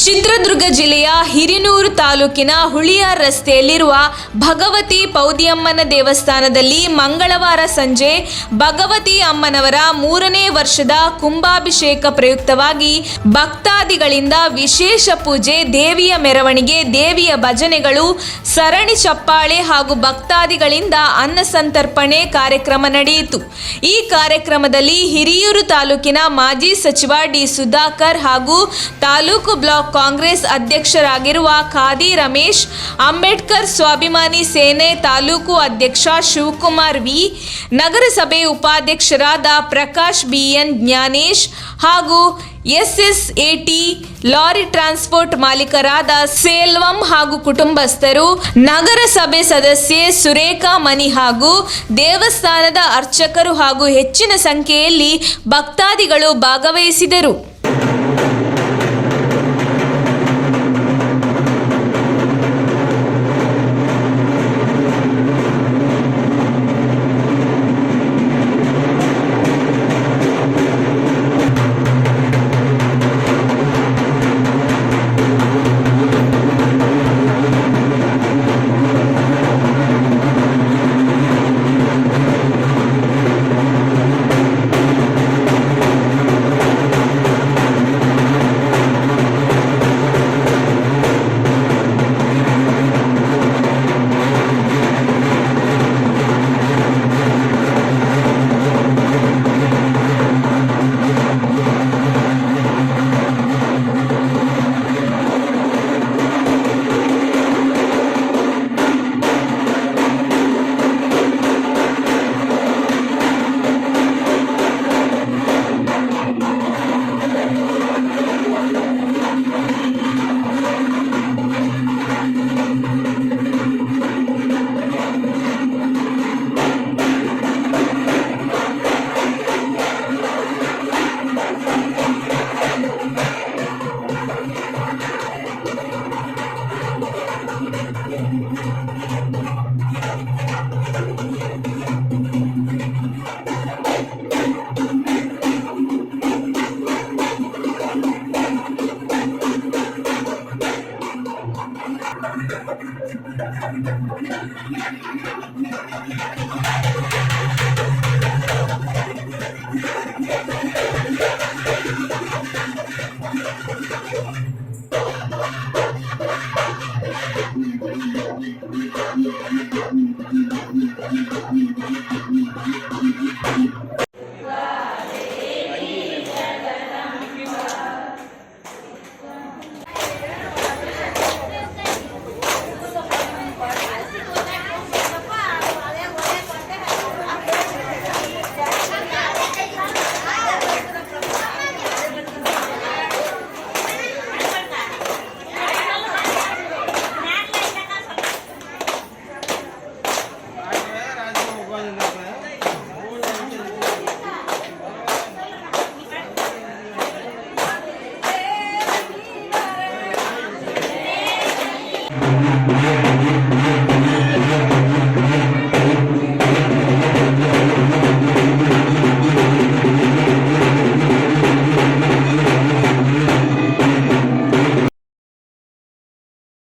ಚಿತ್ರದುರ್ಗ ಜಿಲ್ಲೆಯ ಹಿರಿಯೂರು ತಾಲೂಕಿನ ಹುಳಿಯಾರ್ ರಸ್ತೆಯಲ್ಲಿರುವ ಭಗವತಿ ಪೌದಿಯಮ್ಮನ ದೇವಸ್ಥಾನದಲ್ಲಿ ಮಂಗಳವಾರ ಸಂಜೆ ಭಗವತಿ ಅಮ್ಮನವರ 3ನೇ ವರ್ಷದ ಕುಂಭಾಭಿಷೇಕ ಪ್ರಯುಕ್ತವಾಗಿ ಭಕ್ತಾದಿಗಳಿಂದ ವಿಶೇಷ ಪೂಜೆ, ದೇವಿಯ ಮೆರವಣಿಗೆ, ದೇವಿಯ ಭಜನೆಗಳು, ಸರಣಿ ಚಪ್ಪಾಳೆ ಹಾಗೂ ಭಕ್ತಾದಿಗಳಿಂದ ಅನ್ನ ಸಂತರ್ಪಣೆ ಕಾರ್ಯಕ್ರಮ ನಡೆಯಿತು. ಈ ಕಾರ್ಯಕ್ರಮದಲ್ಲಿ ಹಿರಿಯೂರು ತಾಲೂಕಿನ ಮಾಜಿ ಸಚಿವ ಡಿ. ಸುಧಾಕರ್ ಹಾಗೂ ತಾಲೂಕು ಬ್ಲಾಕ್ ಕಾಂಗ್ರೆಸ್ ಅಧ್ಯಕ್ಷರಾಗಿರುವ ಖಾದಿ ರಮೇಶ್, ಅಂಬೇಡ್ಕರ್ ಸ್ವಾಭಿಮಾನಿ ಸೇನೆ ತಾಲೂಕು ಅಧ್ಯಕ್ಷ ಶಿವಕುಮಾರ್ ವಿ, ನಗರಸಭೆ ಉಪಾಧ್ಯಕ್ಷರಾದ ಪ್ರಕಾಶ್ ಬಿಎನ್, ಜ್ಞಾನೇಶ್ ಹಾಗೂ ಎಸ್ಎಸ್ಎಟಿ ಲಾರಿ ಟ್ರಾನ್ಸ್ಪೋರ್ಟ್ ಮಾಲೀಕರಾದ ಸೆಲ್ವಂ ಹಾಗೂ ಕುಟುಂಬಸ್ಥರು, ನಗರಸಭೆ ಸದಸ್ಯೆ ಸುರೇಖಾ ಮನಿ ಹಾಗೂ ದೇವಸ್ಥಾನದ ಅರ್ಚಕರು ಹಾಗೂ ಹೆಚ್ಚಿನ ಸಂಖ್ಯೆಯಲ್ಲಿ ಭಕ್ತಾದಿಗಳು ಭಾಗವಹಿಸಿದರು.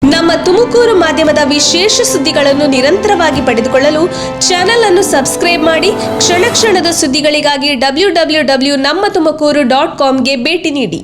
ನಮ್ಮ ತುಮಕೂರು ಮಾಧ್ಯಮದ ವಿಶೇಷ ಸುದ್ದಿಗಳನ್ನು ನಿರಂತರವಾಗಿ ಪಡೆದುಕೊಳ್ಳಲು ಚಾನೆಲ್ ಅನ್ನು ಸಬ್ಸ್ಕ್ರೈಬ್ ಮಾಡಿ. ಕ್ಷಣ ಕ್ಷಣದ ಸುದ್ದಿಗಳಿಗಾಗಿ www.nammattumakuru.com ಗೆ ಭೇಟಿ ನೀಡಿ.